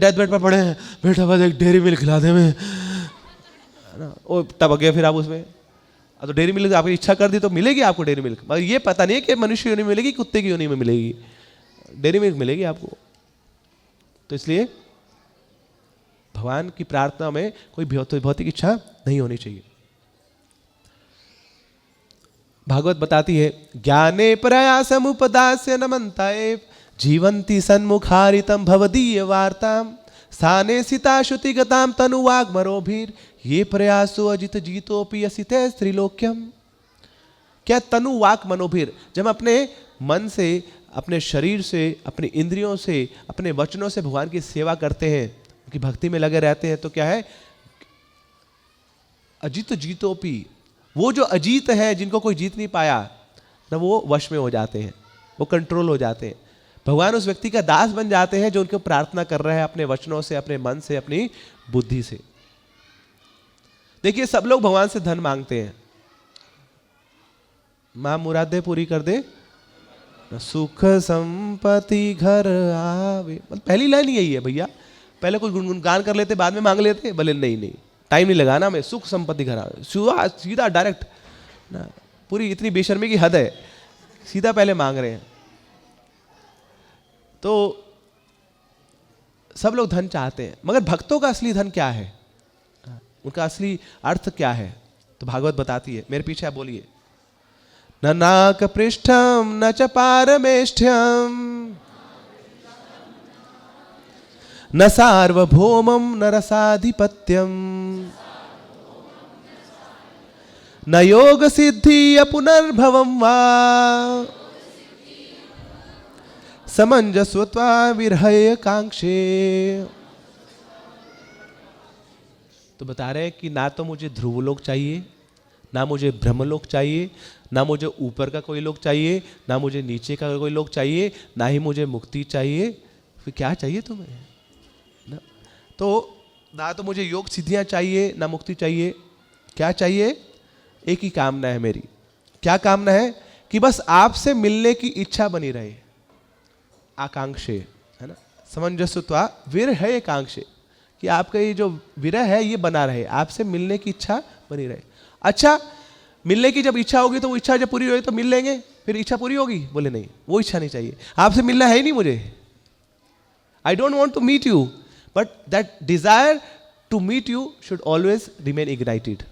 Death bed पर पड़े हैं, बेटा बस एक डेयरी मिल्क खिला दे, मैं ना वो टपक गए फिर आप उसमें। अब तो डेयरी मिल्क आपकी इच्छा कर दी तो मिलेगी आपको डेयरी मिल्क, मगर ये पता नहीं है कि मनुष्य योनि में मिलेगी, कुत्ते की योनि में मिलेगी, डेयरी मिल्क मिलेगी आपको। तो इसलिए भगवान की प्रार्थना में कोई भौतिक इच्छा नहीं होनी चाहिए। भागवत बताती है, ज्ञाने प्रयासम उपदास्य नमन्ता एव जीवंती सन्मुखारितम भवदीय वार्ताम स्थाने सिता श्रुति गताम तनुवाग मरोभीर ये प्रयासो अजित जीतोपि असिते त्रिलोक्यम। क्या तनुवाक मनोभीर, जब अपने मन से, अपने शरीर से, अपनी इंद्रियों से, अपने वचनों से भगवान की सेवा करते हैं, उनकी भक्ति में लगे रहते हैं, तो क्या है, अजित जीतोपि, वो जो अजीत है, जिनको कोई जीत नहीं पाया ना, वो वश में हो जाते हैं, वो कंट्रोल हो जाते हैं। भगवान उस व्यक्ति का दास बन जाते हैं जो उनको प्रार्थना कर रहा है अपने वचनों से, अपने मन से, अपनी बुद्धि से। देखिए सब लोग भगवान से धन मांगते हैं, मां मुरादे पूरी कर दे, सुख संपत्ति घर आवे, पहली लाइन यही है भैया। पहले कुछ गुणगान कर लेते, बाद में मांग लेते, बोले नहीं टाइम नहीं लगाना, मैं सुख संपत्ति घर आवे, सीधा डायरेक्ट ना, पूरी इतनी बेशर्मी की हद है, सीधा पहले मांग रहे हैं। तो सब लोग धन चाहते हैं, मगर भक्तों का असली धन क्या है, उनका असली अर्थ क्या है? तो भागवत बताती है, मेरे पीछे आप बोलिए, न नाक पृष्ठम न च पारमेष्ठ्यम न सार्वभौमम न रसाधिपत्यम न योग सिद्धि पुनर्भवम वा समंजस्वत्वा विरहय कांक्षे। तो बता रहे हैं कि ना तो मुझे ध्रुवलोक चाहिए, ना मुझे ब्रह्मलोक चाहिए, ना मुझे ऊपर का कोई लोक चाहिए, ना मुझे नीचे का कोई लोक चाहिए, ना ही मुझे मुक्ति चाहिए, फिर क्या चाहिए तुम्हें ना? तो ना तो मुझे योग सिद्धियां चाहिए, ना मुक्ति चाहिए, क्या चाहिए? एक ही कामना है मेरी। क्या कामना है? कि बस आपसे मिलने की इच्छा बनी रहे, आकांक्षे, है ना, समंजसत्वा विरह कांक्षे, कि आपका ये जो विरह है ये बना रहे, आपसे मिलने की इच्छा बनी रहे। अच्छा, मिलने की जब इच्छा होगी तो वो इच्छा जब पूरी होगी तो मिल लेंगे, फिर इच्छा पूरी होगी? बोले नहीं, वो इच्छा नहीं चाहिए, आपसे मिलना है ही नहीं मुझे, I don't want to meet you, but that desire to meet you should always remain ignited,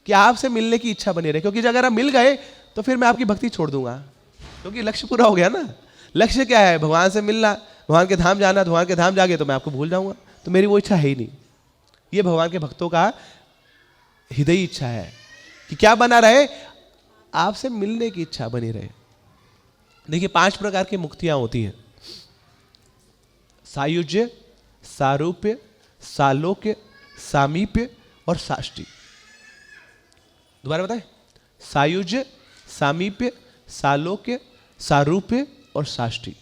कि आपसे मिलने की इच्छा बनी रहे, क्योंकि अगर आप मिल गए तो फिर मैं आपकी भक्ति छोड़ दूंगा, क्योंकि लक्ष्य पूरा हो गया ना। लक्ष्य क्या है? भगवान से मिलना, भगवान के धाम जाना, भगवान के धाम जाके तो मैं आपको भूल जाऊंगा, तो मेरी वो इच्छा है ही नहीं। ये भगवान के भक्तों का हृदय इच्छा है कि क्या बना रहे? आपसे मिलने की इच्छा बनी रहे। देखिए 5 प्रकार की मुक्तियां होती हैं, सायुज्य, सारूप्य, सालोक्य, सामीप्य और साष्टी। दोबारा बताएं, सायुज्य, सामीप्य, सालोक्य, सारूप्य और साष्टी।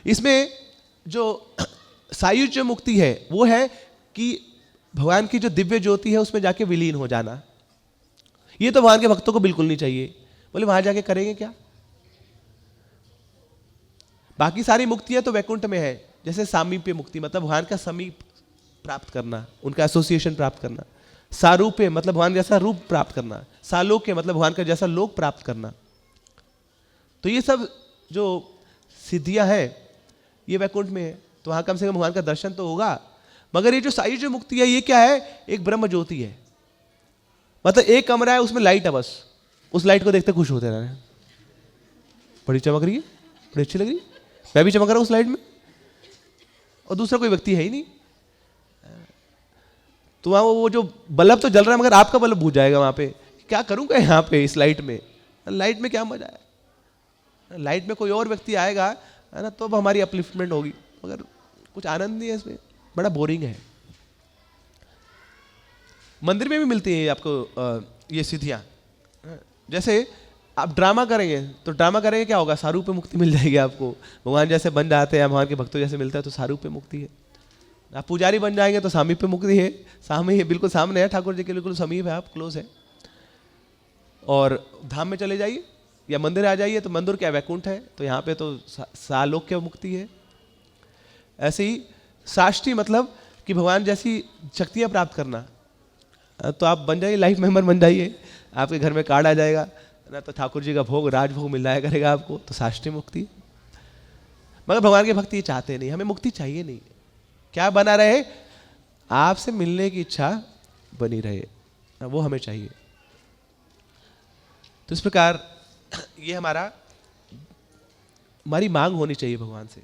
इसमें जो सायुज्य मुक्ति है वो है कि भगवान की जो दिव्य ज्योति है उसमें जाके विलीन हो जाना। ये तो भगवान के भक्तों को बिल्कुल नहीं चाहिए। बोले वहां जाके करेंगे क्या? बाकी सारी मुक्तियां तो वैकुंठ में है, जैसे सामीप्य मुक्ति मतलब भगवान का समीप प्राप्त करना, उनका एसोसिएशन प्राप्त करना। सारूप्य मतलब भगवान जैसा रूप प्राप्त करना। सालोक्य मतलब भगवान का जैसा लोक प्राप्त करना। तो ये सब जो सिद्धियां हैं ये वैकुंठ में है, तो वहां कम से कम भगवान का दर्शन तो होगा। मगर ये जो सायुज्य मुक्ति है ये क्या है? एक ब्रह्म ज्योति है, मतलब एक कमरा है उसमें लाइट है, बस उस लाइट को देखते खुश होते रहे, बड़ी चमक रही है, बड़ी अच्छी लग रही है, मैं भी चमक रहा हूं उस लाइट में, और दूसरा कोई व्यक्ति है ही नहीं। तो वहां वो जो बल्ब तो जल रहा है मगर आपका बल्ब बुझ जाएगा वहां पे। क्या करूंगा यहाँ पे इस लाइट में? लाइट में क्या मजा है? लाइट में कोई और व्यक्ति आएगा है ना, तो अब हमारी अपलिफ्टमेंट होगी, मगर कुछ आनंद नहीं है इसमें, बड़ा बोरिंग है। मंदिर में भी मिलती है आपको ये सिद्धियां। जैसे आप ड्रामा करेंगे तो ड्रामा करेंगे क्या होगा? सारूप्य मुक्ति मिल जाएगी आपको। भगवान जैसे बन जाते हैं, भगवान के भक्तों जैसे मिलता है तो सारूप्य मुक्ति है। आप पुजारी बन जाएंगे तो सामीप्य मुक्ति है, सामी बिल्कुल सामने है, ठाकुर जी के बिल्कुल समीप है, आप क्लोज है। और धाम में चले जाइए या मंदिर आ जाइए तो मंदिर क्या वैकुंठ है, तो यहाँ पे तो सालोक्य मुक्ति है। ऐसे ही साष्टी मतलब कि भगवान जैसी शक्तियाँ प्राप्त करना। तो आप बन जाइए, लाइफ मेंबर बन जाइए, आपके घर में कार्ड आ जाएगा ना, तो ठाकुर जी का भोग, राजभोग मिल जाया करेगा आपको, तो साष्टी मुक्ति। मगर भगवान के भक्त ये चाहते नहीं, हमें मुक्ति चाहिए नहीं। क्या बना रहे? आपसे मिलने की इच्छा बनी रहे, वो हमें चाहिए। तो इस प्रकार ये हमारी मांग होनी चाहिए भगवान से।